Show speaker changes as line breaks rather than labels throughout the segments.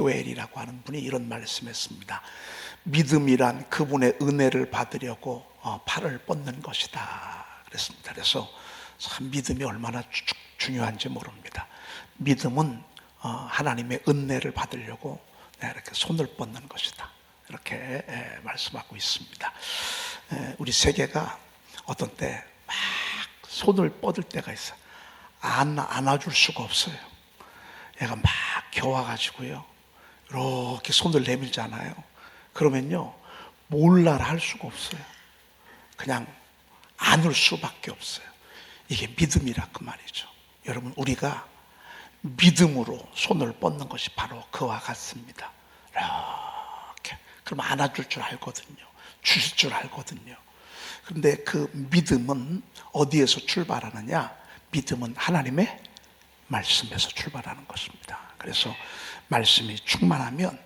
요엘이라고 하는 분이 이런 말씀했습니다. 믿음이란 그분의 은혜를 받으려고 팔을 뻗는 것이다 그랬습니다. 그래서 참 믿음이 얼마나 중요한지 모릅니다. 믿음은 하나님의 은혜를 받으려고 이렇게 손을 뻗는 것이다, 이렇게 말씀하고 있습니다. 우리 세계가 어떤 때 막 손을 뻗을 때가 있어요. 안아줄 수가 없어요. 얘가 막 겨와가지고요, 이렇게 손을 내밀잖아요. 그러면요, 몰라라 할 수가 없어요. 그냥 안을 수밖에 없어요. 이게 믿음이라 그 말이죠. 여러분, 우리가 믿음으로 손을 뻗는 것이 바로 그와 같습니다. 이렇게. 그럼 안아줄 줄 알거든요. 주실 줄 알거든요. 그런데 그 믿음은 어디에서 출발하느냐? 믿음은 하나님의 말씀에서 출발하는 것입니다. 그래서 말씀이 충만하면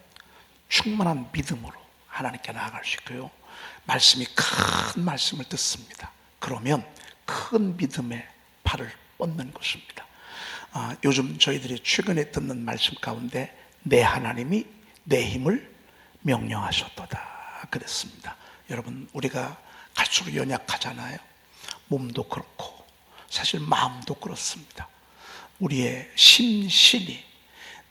충만한 믿음으로 하나님께 나아갈 수 있고요, 말씀이 큰 말씀을 듣습니다. 그러면 큰 믿음의 팔을 뻗는 것입니다. 요즘 저희들이 최근에 듣는 말씀 가운데 내 하나님이 내 힘을 명령하셨도다 그랬습니다. 여러분, 우리가 갈수록 연약하잖아요. 몸도 그렇고 사실 마음도 그렇습니다. 우리의 심신이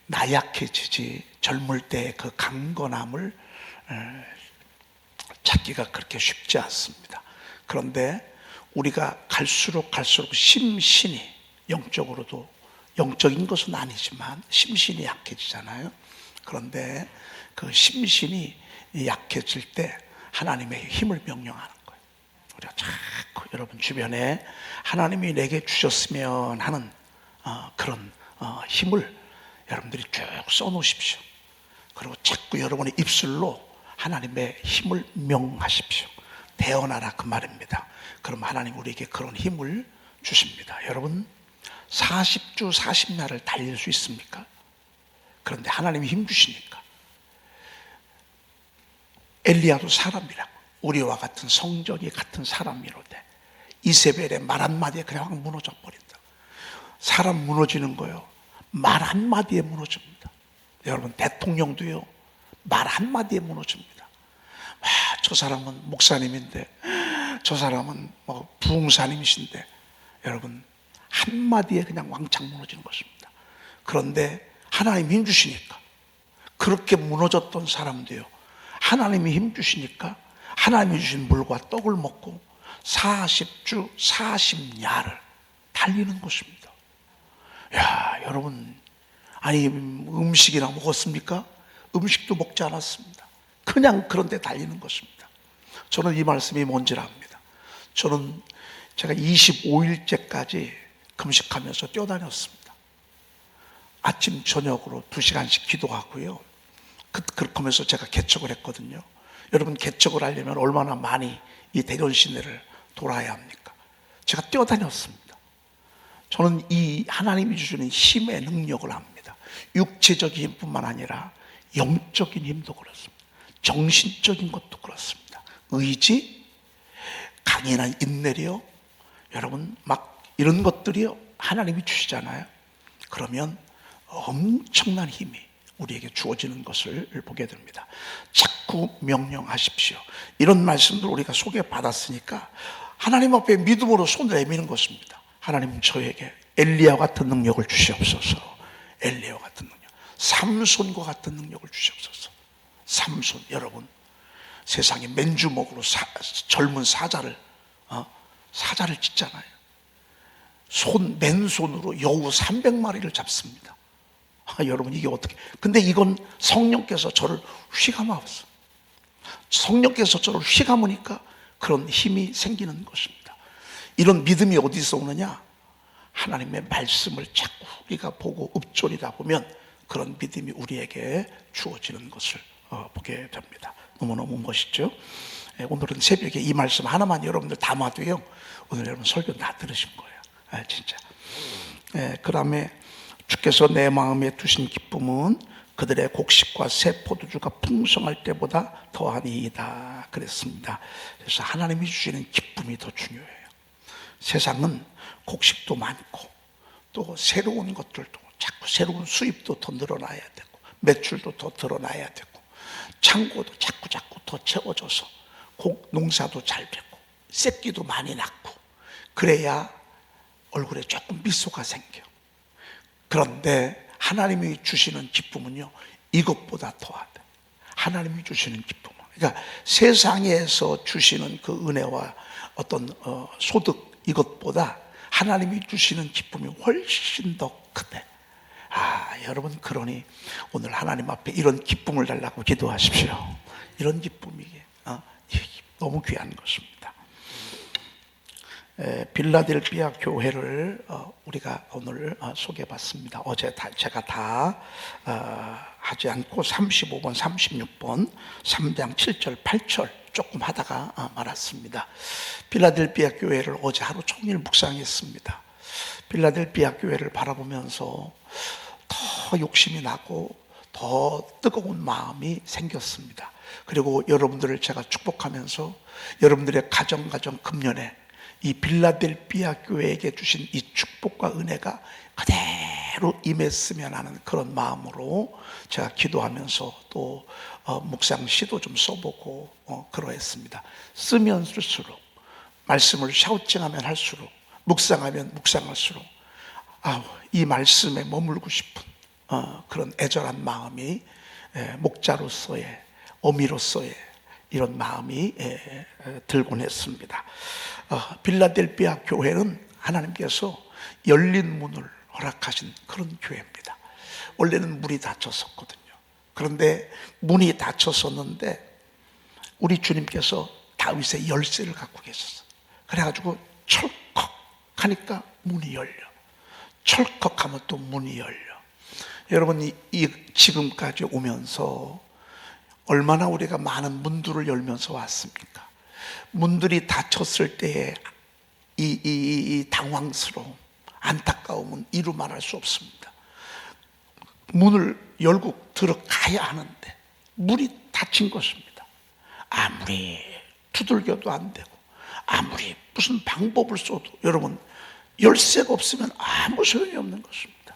나약해지지 젊을 때의 그 강건함을 찾기가 그렇게 쉽지 않습니다. 그런데 우리가 갈수록 심신이 영적으로도, 영적인 것은 아니지만 심신이 약해지잖아요. 그런데 그 심신이 약해질 때 하나님의 힘을 명령하는 거예요. 우리가 자꾸 여러분 주변에 하나님이 내게 주셨으면 하는 그런 힘을 여러분들이 쭉 써놓으십시오. 그리고 자꾸 여러분의 입술로 하나님의 힘을 명하십시오. 대언하라 그 말입니다. 그럼 하나님 우리에게 그런 힘을 주십니다. 여러분, 40주 40야를 달릴 수 있습니까? 그런데 하나님이 힘 주시니까. 엘리야도 사람이라고, 우리와 같은 성전이 같은 사람이로되 이세벨의 말 한마디에 그냥 확 무너져 버린다. 사람 무너지는 거요, 말 한마디에 무너집니다. 여러분, 대통령도요, 말 한마디에 무너집니다. 저 사람은 목사님인데, 저 사람은 뭐 부흥사님이신데, 여러분, 한마디에 그냥 왕창 무너지는 것입니다. 그런데 하나님이 힘 주시니까, 그렇게 무너졌던 사람도요, 하나님이 힘 주시니까 하나님이 주신 물과 떡을 먹고 40주 40야를 달리는 것입니다. 야, 여러분, 아니 음식이나 먹었습니까? 음식도 먹지 않았습니다. 그냥 그런데 달리는 것입니다. 저는 이 말씀이 뭔지 압니다. 제가 25일째까지 금식하면서 뛰어다녔습니다. 아침 저녁으로 2시간씩 기도하고요. 그렇게 하면서 제가 개척을 했거든요. 여러분, 개척을 하려면 얼마나 많이 이 대전 시내를 돌아야 합니까? 제가 뛰어다녔습니다. 저는 이 하나님이 주시는 힘의 능력을 압니다. 육체적인 힘뿐만 아니라 영적인 힘도 그렇습니다. 정신적인 것도 그렇습니다. 의지, 강인한 인내력, 여러분 막 이런 것들이요, 하나님이 주시잖아요. 그러면 엄청난 힘이 우리에게 주어지는 것을 보게 됩니다. 자꾸 명령하십시오. 이런 말씀들 우리가 소개받았으니까 하나님 앞에 믿음으로 손을 내미는 것입니다. 하나님, 저에게 엘리야 같은 능력을 주시옵소서. 엘리야 같은 능력, 삼손과 같은 능력을 주시옵소서. 삼손, 여러분, 세상에 맨주먹으로 젊은 사자를 찢잖아요. 맨손으로 여우 300마리를 잡습니다. 여러분, 이게 어떻게, 근데 이건 성령께서 저를 휘감았어요. 성령께서 저를 휘감으니까 그런 힘이 생기는 것입니다. 이런 믿음이 어디서 오느냐? 하나님의 말씀을 자꾸 우리가 보고 읊조리다 보면 그런 믿음이 우리에게 주어지는 것을 보게 됩니다. 너무너무 멋있죠? 오늘은 새벽에 이 말씀 하나만 여러분들 담아도요, 오늘 여러분 설교 다 들으신 거예요. 진짜. 그 다음에 주께서 내 마음에 두신 기쁨은 그들의 곡식과 새 포도주가 풍성할 때보다 더하니이다 그랬습니다. 그래서 하나님이 주시는 기쁨이 더 중요해요. 세상은 곡식도 많고 또 새로운 것들도, 자꾸 새로운 수입도 더 늘어나야 되고 매출도 더 드러나야 되고, 창고도 자꾸 더 채워져서 농사도 잘 되고 새끼도 많이 낳고, 그래야 얼굴에 조금 미소가 생겨. 그런데 하나님이 주시는 기쁨은요, 이것보다 더하다. 하나님이 주시는 기쁨은, 그러니까 세상에서 주시는 그 은혜와 어떤 소득, 이것보다 하나님이 주시는 기쁨이 훨씬 더 크대. 여러분, 그러니 오늘 하나님 앞에 이런 기쁨을 달라고 기도하십시오. 이런 기쁨이 너무 귀한 것입니다. 빌라델피아 교회를 우리가 오늘 소개해봤습니다. 어제 제가 다 하지 않고 35번, 36번, 3장 7절, 8절 조금 하다가 말았습니다. 빌라델피아 교회를 어제 하루 종일 묵상했습니다. 빌라델피아 교회를 바라보면서 더 욕심이 나고 더 뜨거운 마음이 생겼습니다. 그리고 여러분들을 제가 축복하면서 여러분들의 가정 금년에 이 빌라델피아 교회에게 주신 이 축복과 은혜가 그대로 임했으면 하는 그런 마음으로 제가 기도하면서 또 묵상 시도 좀 써보고 그러했습니다. 쓰면 쓸수록, 말씀을 샤우팅하면 할수록, 묵상하면 묵상할수록 이 말씀에 머물고 싶은 그런 애절한 마음이, 목자로서의, 어미로서의 이런 마음이 들곤 했습니다. 빌라델피아 교회는 하나님께서 열린 문을 허락하신 그런 교회입니다. 원래는 문이 닫혔었거든요. 그런데 문이 닫혔었는데 우리 주님께서 다윗의 열쇠를 갖고 계셨어요. 그래가지고 철컥 하니까 문이 열려, 철컥하면 또 문이 열려. 여러분, 지금까지 오면서 얼마나 우리가 많은 문들을 열면서 왔습니까? 문들이 닫혔을 때의 이 당황스러움, 안타까움은 이루 말할 수 없습니다. 문을 열고 들어가야 하는데 문이 닫힌 것입니다. 아무리 두들겨도 안 되고, 아무리 무슨 방법을 써도, 여러분, 열쇠가 없으면 아무 소용이 없는 것입니다.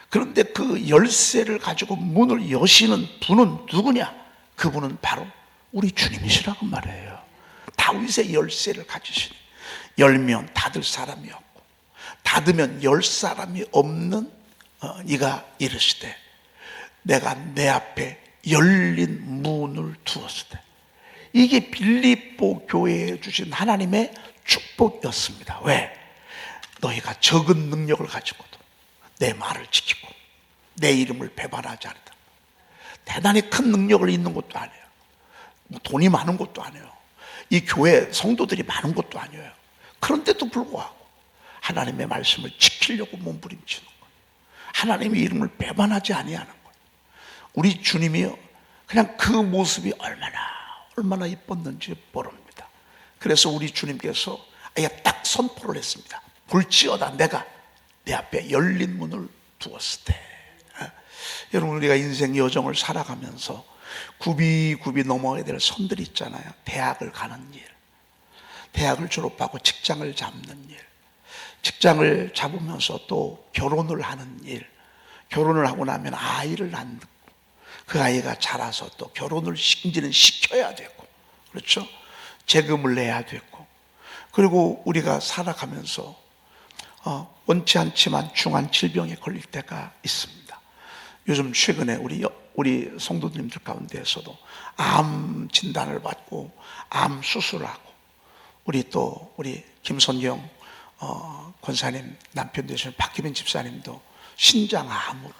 그런데 그 열쇠를 가지고 문을 여시는 분은 누구냐? 그분은 바로 우리 주님이시라고 말해요. 다윗의 열쇠를 가지시니, 열면 닫을 사람이 없고 닫으면 열 사람이 없는 이가 이르시되 내가 내 앞에 열린 문을 두었을 때, 이게 빌립보 교회에 주신 하나님의 축복이었습니다. 왜? 너희가 적은 능력을 가지고도 내 말을 지키고 내 이름을 배반하지 않는다. 대단히 큰 능력을 있는 것도 아니에요. 돈이 많은 것도 아니에요. 이 교회 성도들이 많은 것도 아니에요. 그런데도 불구하고 하나님의 말씀을 지키려고 몸부림치는 거예요. 하나님의 이름을 배반하지 아니하는 거예요. 우리 주님이요, 그냥 그 모습이 얼마나 이뻤는지 모릅니다. 그래서 우리 주님께서 아예 딱 선포를 했습니다. 볼지어다 내가 내 앞에 열린 문을 두었을 때. 여러분, 우리가 인생 여정을 살아가면서 굽이굽이 넘어야 될 선들이 있잖아요. 대학을 가는 일, 대학을 졸업하고 직장을 잡는 일, 직장을 잡으면서 또 결혼을 하는 일, 결혼을 하고 나면 아이를 낳는, 그 아이가 자라서 또 결혼을 이제는 시켜야 되고, 그렇죠? 재금을 내야 되고, 그리고 우리가 살아가면서 원치 않지만 중한 질병에 걸릴 때가 있습니다. 요즘 최근에 우리 성도님들 가운데에서도 암 진단을 받고 암 수술하고, 우리 김선경 권사님 남편 되시는 박기빈 집사님도 신장암으로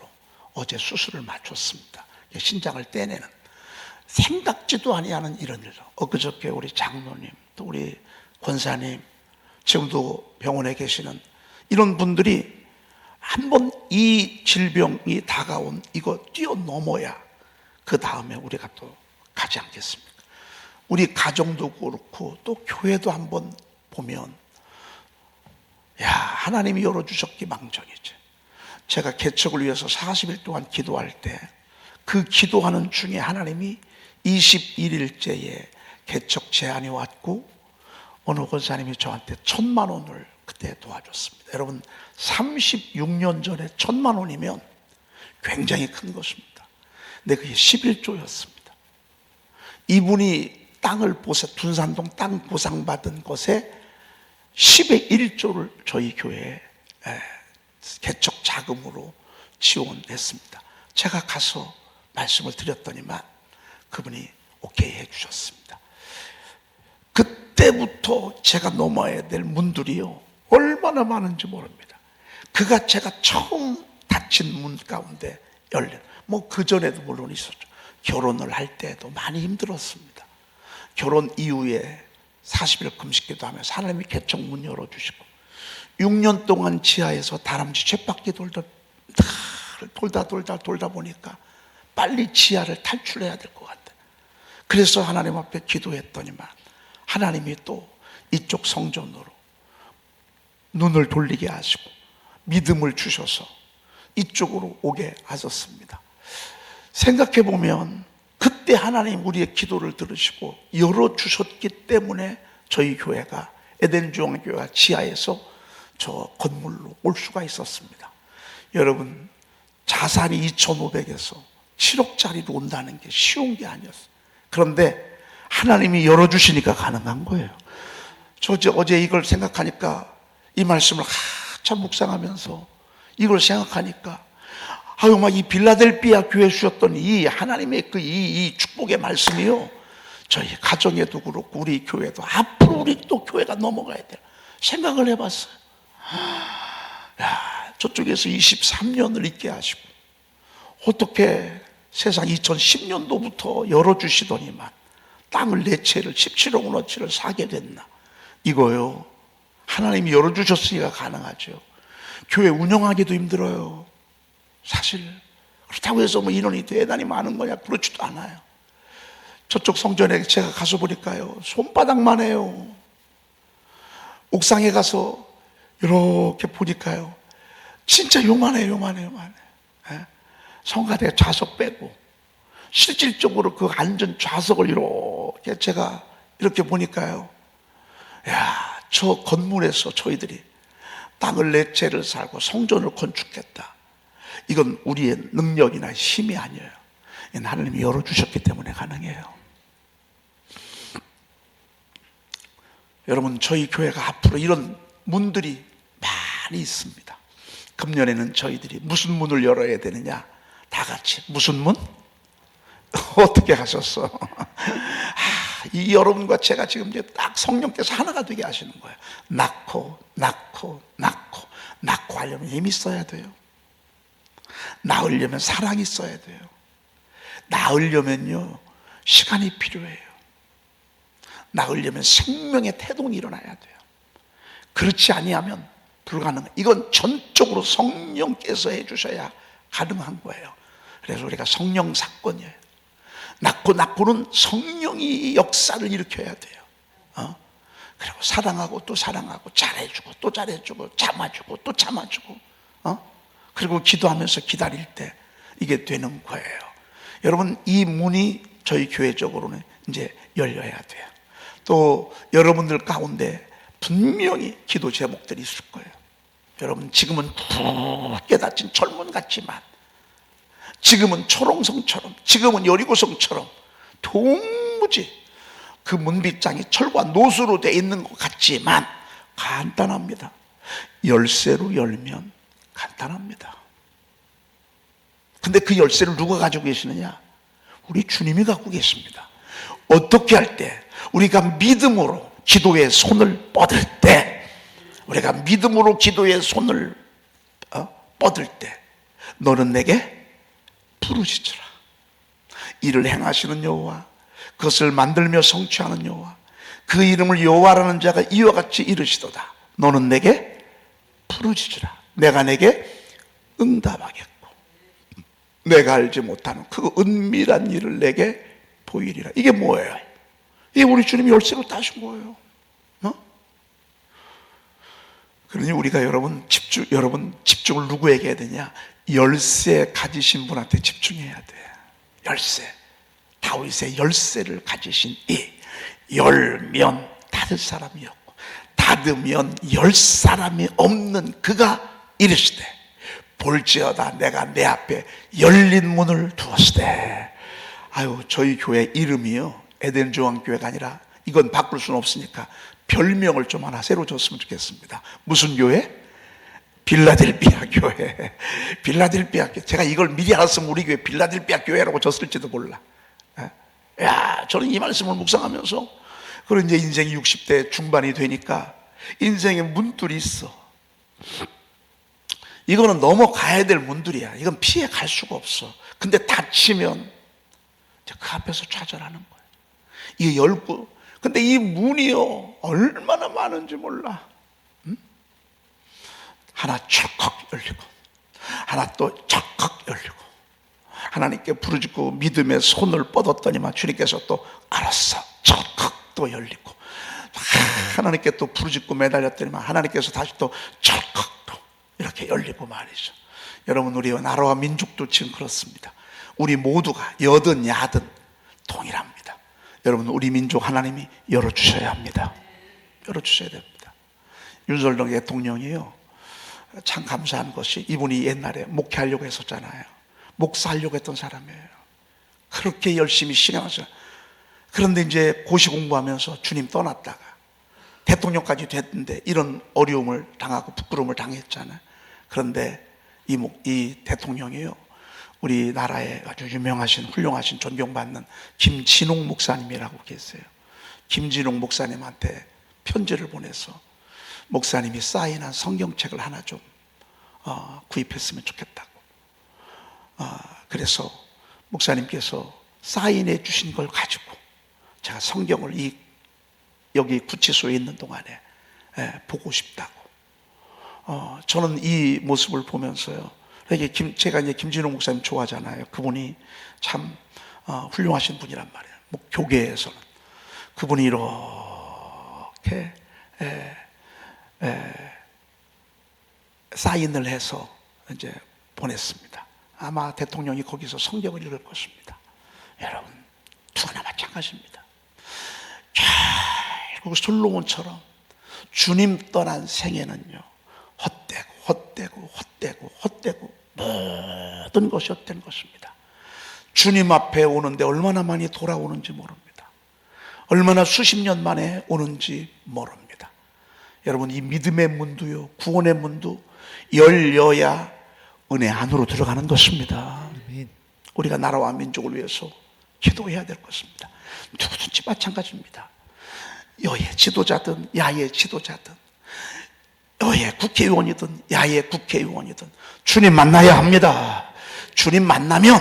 어제 수술을 마쳤습니다. 신장을 떼내는, 생각지도 아니하는 이런 일로. 엊그저께 우리 장로님, 또 우리 권사님, 지금도 병원에 계시는 이런 분들이 한번 이 질병이 다가온 이거 뛰어넘어야 그 다음에 우리가 또 가지 않겠습니까? 우리 가정도 그렇고 또 교회도 한번 보면, 하나님이 열어주셨기 망정이지. 제가 개척을 위해서 40일 동안 기도할 때 그 기도하는 중에 하나님이 21일째에 개척 제안이 왔고, 어느 권사님이 저한테 1,000만 원을 그때 도와줬습니다. 여러분, 36년 전에 1,000만 원이면 굉장히 큰 것입니다. 근데 그게 11조였습니다. 이분이 둔산동 땅 보상받은 것에 10의 1조를 저희 교회에 개척 자금으로 지원했습니다. 제가 가서 말씀을 드렸더니만 그분이 오케이 해주셨습니다. 그때부터 제가 넘어야 될 문들이요, 얼마나 많은지 모릅니다. 그가 제가 처음 닫힌 문 가운데 열린, 그 전에도 물론 있었죠. 결혼을 할 때도 많이 힘들었습니다. 결혼 이후에 40일 금식기도 하면서 하나님이 개척 문 열어주시고, 6년 동안 지하에서 다람쥐 쳇바퀴 돌다 보니까 빨리 지하를 탈출해야 될 것 같아요. 그래서 하나님 앞에 기도했더니만 하나님이 또 이쪽 성전으로 눈을 돌리게 하시고 믿음을 주셔서 이쪽으로 오게 하셨습니다. 생각해 보면 그때 하나님 우리의 기도를 들으시고 열어주셨기 때문에 저희 교회가, 에덴중앙교회가 지하에서 저 건물로 올 수가 있었습니다. 여러분, 자산이 2,500에서 7억짜리로 온다는 게 쉬운 게 아니었어요. 그런데 하나님이 열어주시니까 가능한 거예요. 저 어제 이걸 생각하니까, 이 말씀을 한참 묵상하면서 이걸 생각하니까, 막 이 빌라델피아 교회 주셨던 이 하나님의 이 축복의 말씀이요, 저희 가정에도 그렇고 우리 교회도 앞으로 우리 또 교회가 넘어가야 돼요. 생각을 해봤어요. 저쪽에서 23년을 있게 하시고, 어떻게 세상 2010년도부터 열어주시더니만 땅을 4채를 17억 원어치를 사게 됐나. 이거요, 하나님이 열어주셨으니까 가능하죠. 교회 운영하기도 힘들어요. 사실 그렇다고 해서 인원이 대단히 많은 거냐, 그렇지도 않아요. 저쪽 성전에 제가 가서 보니까요, 손바닥만 해요. 옥상에 가서 이렇게 보니까요, 진짜 요만해요. 성가대 좌석 빼고 실질적으로 그 앉은 좌석을 이렇게 제가 이렇게 보니까요, 저 건물에서 저희들이 땅을 4채를 사고 성전을 건축했다. 이건 우리의 능력이나 힘이 아니에요. 하나님이 열어주셨기 때문에 가능해요. 여러분, 저희 교회가 앞으로 이런 문들이 많이 있습니다. 금년에는 저희들이 무슨 문을 열어야 되느냐, 다 같이 무슨 문? 어떻게 하셨어? 이 여러분과 제가 지금 이제 딱 성령께서 하나가 되게 하시는 거예요. 낳고 하려면 힘이 있어야 돼요. 낳으려면 사랑이 있어야 돼요. 낳으려면요, 시간이 필요해요. 낳으려면 생명의 태동이 일어나야 돼요. 그렇지 아니하면 불가능해요. 이건 전적으로 성령께서 해주셔야 가능한 거예요. 그래서 우리가 성령 사건이에요. 낳고는 성령이 역사를 일으켜야 돼요. 그리고 사랑하고 또 사랑하고, 잘해주고 또 잘해주고, 참아주고 또 참아주고, 그리고 기도하면서 기다릴 때 이게 되는 거예요. 여러분, 이 문이 저희 교회적으로는 이제 열려야 돼요. 또 여러분들 가운데 분명히 기도 제목들이 있을 거예요. 여러분, 지금은 푹 깨닫진 철문 같지만, 지금은 초롱성처럼, 지금은 여리고성처럼 도무지 그 문빗장이 철과 노수로 되어 있는 것 같지만 간단합니다. 열쇠로 열면 간단합니다. 근데 그 열쇠를 누가 가지고 계시느냐? 우리 주님이 갖고 계십니다. 어떻게 할 때? 우리가 믿음으로 기도의 손을 뻗을 때, 우리가 믿음으로 기도의 손을 뻗을 때, 너는 내게 부르짖으라. 이를 행하시는 여호와, 그것을 만들며 성취하는 여호와, 그 이름을 여호와라는 자가 이와 같이 이르시도다. 너는 내게 부르짖으라. 내가 내게 응답하겠고, 내가 알지 못하는 그 은밀한 일을 내게 보이리라. 이게 뭐예요? 이게 우리 주님이 열쇠로 따신 거예요. 그러니 우리가 여러분 집중을 누구에게 해야 되냐? 열쇠 가지신 분한테 집중해야 돼. 열쇠, 다윗의 열쇠를 가지신 이, 열면 닫을 사람이 없고 닫으면 열 사람이 없는 그가 이르시되, 볼지어다 내가 내 앞에 열린 문을 두었으되. 아유, 저희 교회 이름이요, 에덴 중앙교회가 아니라, 이건 바꿀 수는 없으니까 별명을 좀 하나 새로 줬으면 좋겠습니다. 무슨 교회? 빌라델피아 교회. 빌라델피아 교회. 제가 이걸 미리 알았으면 우리 교회 빌라델피아 교회라고 줬을지도 몰라. 야, 저는 이 말씀을 묵상하면서, 그런 이제 인생이 60대 중반이 되니까 인생에 문들이 있어. 이거는 넘어가야 될 문들이야. 이건 피해 갈 수가 없어. 근데 다치면 그 앞에서 좌절하는 거야. 이게 열고, 근데 이 문이요, 얼마나 많은지 몰라. 하나 척컥 열리고, 하나 또 척컥 열리고, 하나님께 부르짖고 믿음의 손을 뻗었더니만 주님께서 또 알았어, 척컥 또 열리고, 하나님께 또 부르짖고 매달렸더니만 하나님께서 다시 또 척컥 또 이렇게 열리고 말이죠. 여러분, 우리 나라와 민족도 지금 그렇습니다. 우리 모두가 여든 야든 동일합니다. 여러분, 우리 민족 하나님이 열어주셔야 합니다. 열어주셔야 됩니다. 윤석열 대통령이요, 참 감사한 것이, 이분이 옛날에 목회하려고 했었잖아요. 목사하려고 했던 사람이에요. 그렇게 열심히 신앙하셔. 그런데 이제 고시 공부하면서 주님 떠났다가 대통령까지 됐는데 이런 어려움을 당하고 부끄러움을 당했잖아요. 그런데 이 대통령이요, 우리나라에 아주 유명하신, 훌륭하신, 존경받는 김진홍 목사님이라고 계세요. 김진홍 목사님한테 편지를 보내서 목사님이 사인한 성경책을 하나 좀 구입했으면 좋겠다고. 그래서 목사님께서 사인해 주신 걸 가지고 제가 성경을 여기 구치소에 있는 동안에 보고 싶다고. 저는 이 모습을 보면서요, 제가 이제 김진홍 목사님 좋아하잖아요. 그분이 참 훌륭하신 분이란 말이에요. 교계에서는 그분이 이렇게 사인을 해서 이제 보냈습니다. 아마 대통령이 거기서 성경을 읽을 것입니다. 여러분, 누구나 마찬가지입니다. 결국 솔로몬처럼 주님 떠난 생애는요, 헛되고 모든 것이 헛된 것입니다. 주님 앞에 오는데 얼마나 많이 돌아오는지 모릅니다. 얼마나 수십 년 만에 오는지 모릅니다. 여러분, 이 믿음의 문도요, 구원의 문도 열려야 은혜 안으로 들어가는 것입니다. 우리가 나라와 민족을 위해서 기도해야 될 것입니다. 누구든지 마찬가지입니다. 여의 지도자든 야의 지도자든, 여의 국회의원이든 야의 국회의원이든 주님 만나야 합니다. 주님 만나면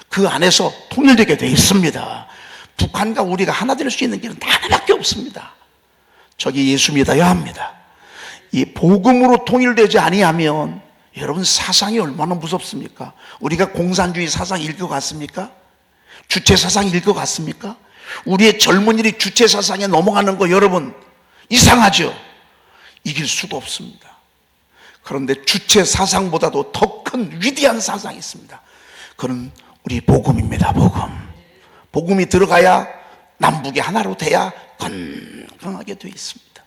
그 안에서 통일되게 되어 있습니다. 북한과 우리가 하나 될 수 있는 길은 하나밖에 없습니다. 저기 예수 믿어야 합니다. 이 복음으로 통일되지 아니하면, 여러분, 사상이 얼마나 무섭습니까? 우리가 공산주의 사상 읽어갔습니까? 주체 사상 읽어갔습니까? 우리의 젊은이들이 주체 사상에 넘어가는 거, 여러분, 이상하죠? 이길 수가 없습니다. 그런데 주체 사상보다도 더 큰 위대한 사상이 있습니다. 그건 우리 복음입니다. 복음이 들어가야 남북이 하나로 돼야 건강하게 되어 있습니다.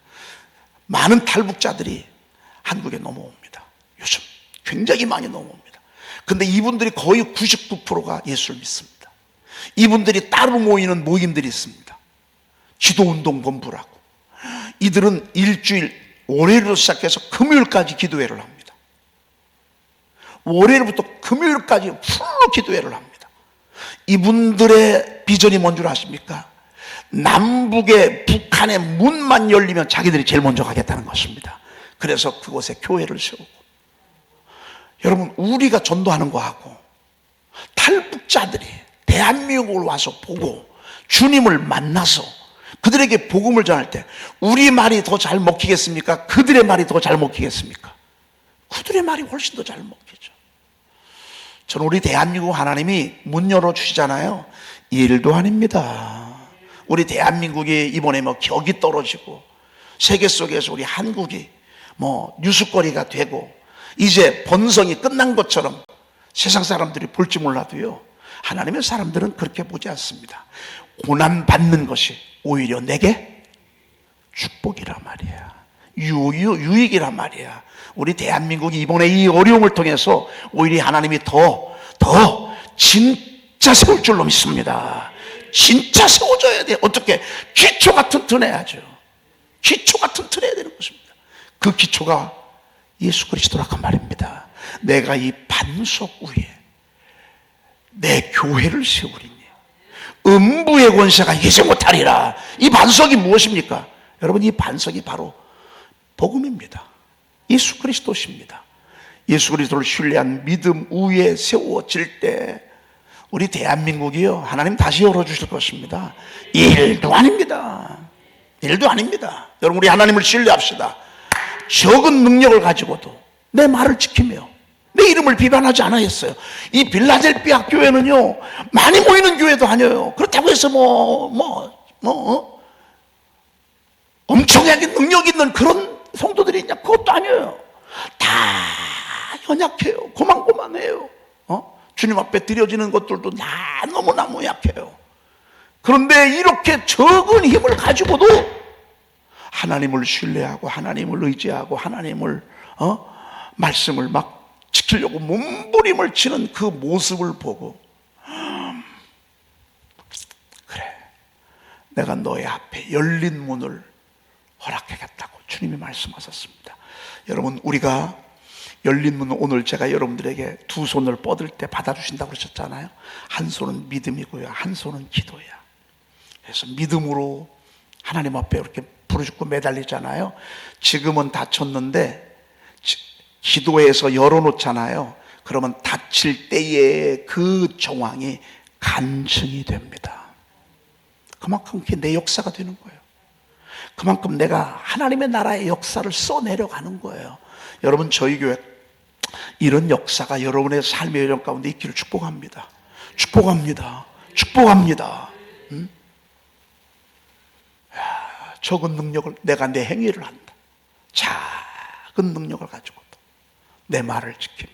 많은 탈북자들이 한국에 넘어옵니다. 요즘 굉장히 많이 넘어옵니다. 근데 이분들이 거의 99%가 예수를 믿습니다. 이분들이 따로 모이는 모임들이 있습니다. 기도운동 본부라고. 이들은 일주일, 월요일로 시작해서 금요일까지 기도회를 합니다. 월요일부터 금요일까지 풀로 기도회를 합니다. 이분들의 비전이 뭔 줄 아십니까? 남북의 북한의 문만 열리면 자기들이 제일 먼저 가겠다는 것입니다. 그래서 그곳에 교회를 세우고, 여러분, 우리가 전도하는 거하고 탈북자들이 대한민국을 와서 보고 주님을 만나서 그들에게 복음을 전할 때 우리 말이 더 잘 먹히겠습니까? 그들의 말이 더 잘 먹히겠습니까? 그들의 말이 훨씬 더 잘 먹히죠. 저는 우리 대한민국 하나님이 문 열어주시잖아요. 일도 아닙니다. 우리 대한민국이 이번에 격이 떨어지고 세계 속에서 우리 한국이 뉴스거리가 되고 이제 번성이 끝난 것처럼 세상 사람들이 볼지 몰라도요, 하나님의 사람들은 그렇게 보지 않습니다. 고난 받는 것이 오히려 내게 축복이라 말이야. 유익이란 말이야. 우리 대한민국이 이번에 이 어려움을 통해서 오히려 하나님이 더 진짜 세울 줄로 믿습니다. 진짜 세워줘야 돼. 어떻게? 기초가 튼튼해야죠. 기초가 튼튼해야 되는 것입니다. 그 기초가 예수 그리스도라고 말입니다. 내가 이 반석 위에 내 교회를 세우리니 음부의 권세가 이기지 못하리라. 이 반석이 무엇입니까? 여러분, 이 반석이 바로 복음입니다. 예수 그리스도십니다. 예수 그리스도를 신뢰한 믿음 위에 세워질 때 우리 대한민국이요, 하나님 다시 열어주실 것입니다. 일도 아닙니다. 일도 아닙니다. 여러분, 우리 하나님을 신뢰합시다. 적은 능력을 가지고도 내 말을 지키며 내 이름을 비판하지 않았어요. 이 빌라델피아 교회는요, 많이 모이는 교회도 아니에요. 그렇다고 해서 엄청나게 능력 있는 그런 성도들이 있냐? 그것도 아니에요. 다 연약해요. 고만고만해요. 주님 앞에 드려지는 것들도 다 너무너무 약해요. 그런데 이렇게 적은 힘을 가지고도 하나님을 신뢰하고 하나님을 의지하고 하나님을 말씀을 막 지키려고 몸부림을 치는 그 모습을 보고, 그래, 내가 너의 앞에 열린 문을 허락하겠다고 주님이 말씀하셨습니다. 여러분, 우리가 열린 문은 오늘 제가 여러분들에게 두 손을 뻗을 때 받아주신다고 그러셨잖아요. 한 손은 믿음이고요, 한 손은 기도야. 그래서 믿음으로 하나님 앞에 이렇게 부르짖고 매달리잖아요. 지금은 다쳤는데 기도해서 열어놓잖아요. 그러면 다칠 때의 그 정황이 간증이 됩니다. 그만큼 그게 내 역사가 되는 거예요. 그만큼 내가 하나님의 나라의 역사를 써내려가는 거예요. 여러분, 저희 교회 이런 역사가 여러분의 삶의 여정 가운데 있기를 축복합니다. 축복합니다. 축복합니다. 적은 능력을, 내가 내 행위를 한다. 작은 능력을 가지고도 내 말을 지키며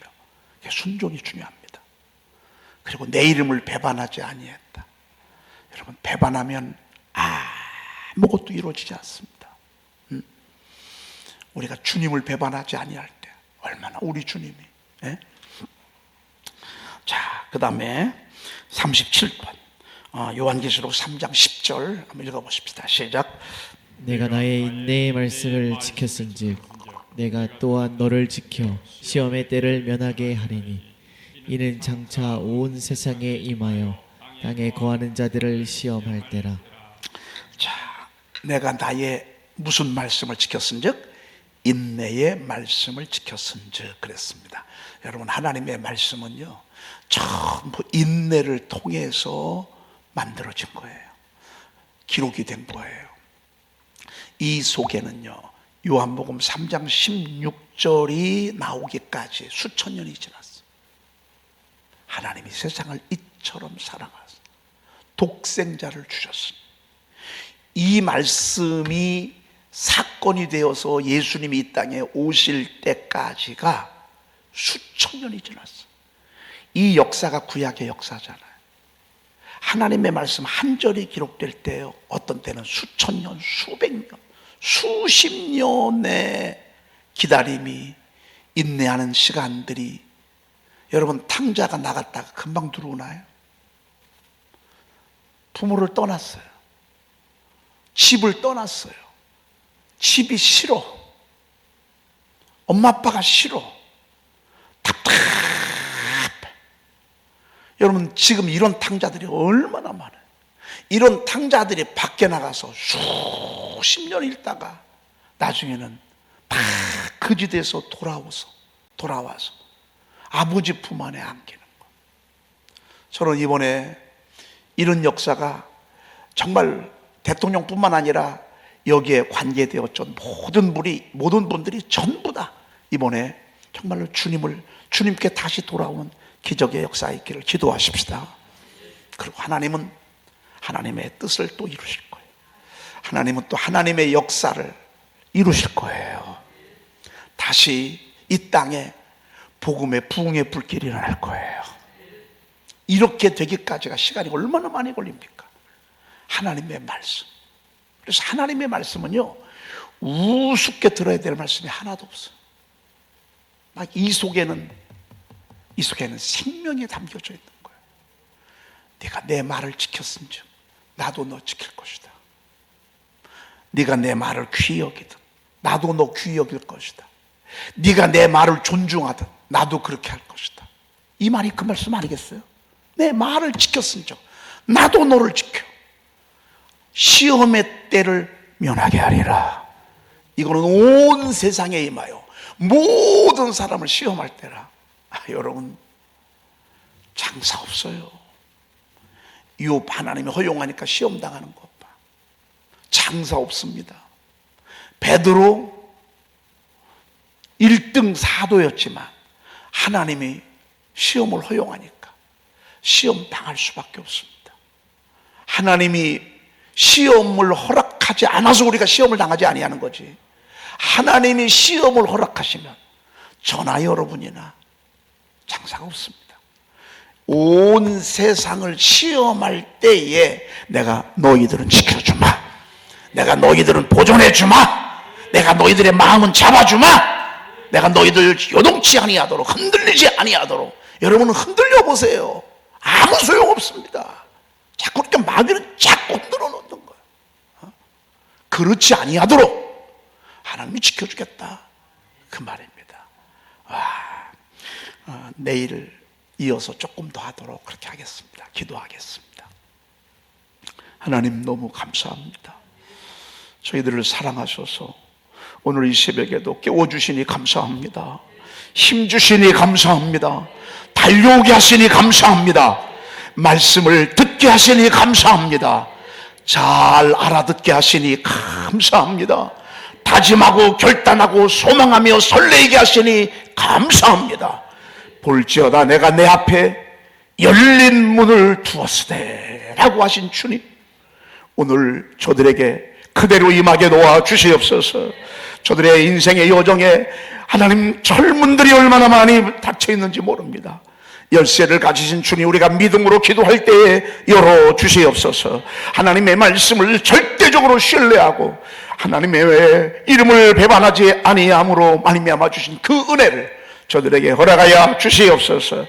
순종이 중요합니다. 그리고 내 이름을 배반하지 아니했다. 여러분, 배반하면 아무것도 이루어지지 않습니다. 우리가 주님을 배반하지 아니할 때 얼마나 우리 주님이, 자, 그 다음에 37번 요한계시록 3장 10절 한번 읽어보십시다. 시작.
내가 나의 인내의 말씀을 지켰은즉 내가 또한 너를 지켜 시험의 때를 면하게 하리니 이는 장차 온 세상에 임하여 땅에 거하는 자들을 시험할 때라.
자, 내가 나의 무슨 말씀을 지켰은즉 인내의 말씀을 지켰은즉 그랬습니다. 여러분, 하나님의 말씀은요, 전부 인내를 통해서 만들어진 거예요. 기록이 된 거예요. 이 속에는요, 요한복음 3장 16절이 나오기까지 수천 년이 지났어요. 하나님이 세상을 이처럼 사랑하사 독생자를 주셨습니다. 이 말씀이 사건이 되어서 예수님이 이 땅에 오실 때까지가 수천 년이 지났어요. 이 역사가 구약의 역사잖아요. 하나님의 말씀 한 절이 기록될 때요, 어떤 때는 수천 년, 수백 년, 수십 년의 기다림이, 인내하는 시간들이, 여러분, 탕자가 나갔다가 금방 들어오나요? 부모를 떠났어요. 집을 떠났어요. 집이 싫어. 엄마 아빠가 싫어. 답답해. 여러분, 지금 이런 탕자들이 얼마나 많아요. 이런 탕자들이 밖에 나가서 수십 년 있다가 나중에는 다 거지돼서 돌아와서 아버지 품 안에 안기는 거. 저는 이번에 이런 역사가 정말 대통령뿐만 아니라 여기에 관계되었던 모든 분들이 전부 다 이번에 정말로 주님께 다시 돌아오는 기적의 역사가 있기를 기도하십시다. 그리고 하나님은 하나님의 뜻을 또 이루실 거예요. 하나님은 또 하나님의 역사를 이루실 거예요. 다시 이 땅에 복음의 부흥의 불길이 일어날 거예요. 이렇게 되기까지가 시간이 얼마나 많이 걸립니까? 하나님의 말씀. 그래서 하나님의 말씀은요, 우습게 들어야 될 말씀이 하나도 없어. 막 이 속에는 생명이 담겨져 있는 거야. 네가 내 말을 지켰은즉 나도 너 지킬 것이다. 네가 내 말을 귀히 여기든 나도 너 귀히 여길 것이다. 네가 내 말을 존중하든 나도 그렇게 할 것이다. 이 말이 그 말씀 아니겠어요? 내 말을 지켰은즉 나도 너를 지켜 시험의 때를 면하게 하리라. 이거는 온 세상에 임하여 모든 사람을 시험할 때라. 여러분, 장사 없어요. 욥 하나님이 허용하니까 시험 당하는 것 봐. 장사 없습니다. 베드로 1등 사도였지만 하나님이 시험을 허용하니까 시험 당할 수밖에 없습니다. 하나님이 시험을 허락하지 않아서 우리가 시험을 당하지 아니하는 거지. 하나님이 시험을 허락하시면 저나 여러분이나 장사가 없습니다. 온 세상을 시험할 때에 내가 너희들은 지켜주마, 내가 너희들은 보존해주마, 내가 너희들의 마음은 잡아주마, 내가 너희들 요동치 아니하도록 흔들리지 아니하도록. 여러분은 흔들려 보세요. 아무 소용없습니다. 자꾸 이렇게 마귀는 자꾸 흔들어 놓는 거예요. 그렇지 아니하도록 하나님이 지켜주겠다, 그 말입니다. 내일 이어서 조금 더 하도록 그렇게 하겠습니다. 기도하겠습니다. 하나님, 너무 감사합니다. 저희들을 사랑하셔서 오늘 이 새벽에도 깨워주시니 감사합니다. 힘주시니 감사합니다. 달려오게 하시니 감사합니다. 말씀을 듣게 하시니 감사합니다. 잘 알아듣게 하시니 감사합니다. 다짐하고 결단하고 소망하며 설레게 하시니 감사합니다. 볼지어다 내가 내 앞에 열린 문을 두었으되 라고 하신 주님, 오늘 저들에게 그대로 임하게 도와 주시옵소서. 저들의 인생의 여정에 하나님, 철문들이 얼마나 많이 닫혀 있는지 모릅니다. 열쇠를 가지신 주님, 우리가 믿음으로 기도할 때에 열어주시옵소서. 하나님의 말씀을 절대적으로 신뢰하고 하나님의 이름을 배반하지 아니함으로 말미암아 주신 그 은혜를 저들에게 허락하여 주시옵소서.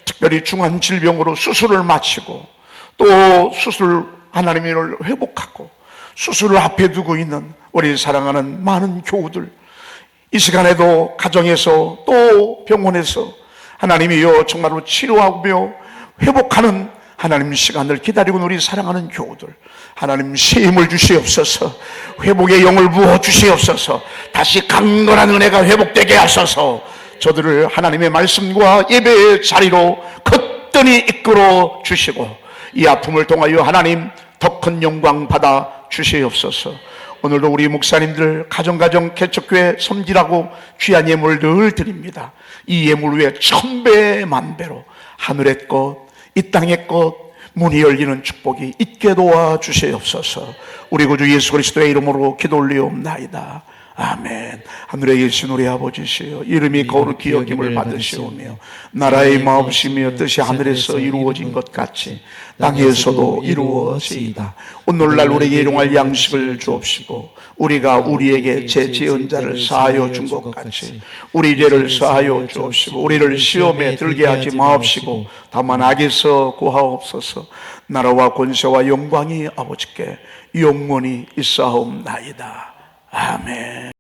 특별히 중한 질병으로 수술을 마치고 또 수술 하나님을 회복하고 수술을 앞에 두고 있는 우리 사랑하는 많은 교우들, 이 시간에도 가정에서 또 병원에서 하나님이여 정말로 치료하며 회복하는 하나님 시간을 기다리고 있는 우리 사랑하는 교우들, 하나님 새 힘을 주시옵소서. 회복의 영을 부어 주시옵소서. 다시 강건한 은혜가 회복되게 하소서. 저들을 하나님의 말씀과 예배의 자리로 거뜬히 이끌어 주시고 이 아픔을 통하여 하나님 더 큰 영광 받아 주시옵소서. 오늘도 우리 목사님들 가정가정 개척교회 섬기라고 귀한 예물을 늘 드립니다. 이 예물 위에 천배 만배로 하늘의 것, 이 땅의 것, 문이 열리는 축복이 있게 도와 주시옵소서. 우리 구주 예수 그리스도의 이름으로 기도 올리옵나이다. 아멘. 하늘에 계신 우리 아버지시여, 이름이 거룩히 여김을 받으시오며 나라의 마음이며 뜻이 하늘에서 이루어진 것 같이 땅에서도 이루어지이다. 오늘날 우리에게 일용할 양식을 주옵시고 우리가 우리에게 죄 지은 자를 사하여 준 것 같이 우리 죄를 사하여 주옵시고 우리를 시험에 들게 하지 마옵시고 다만 악에서 구하옵소서. 나라와 권세와 영광이 아버지께 영원히 있사옵나이다. 아멘.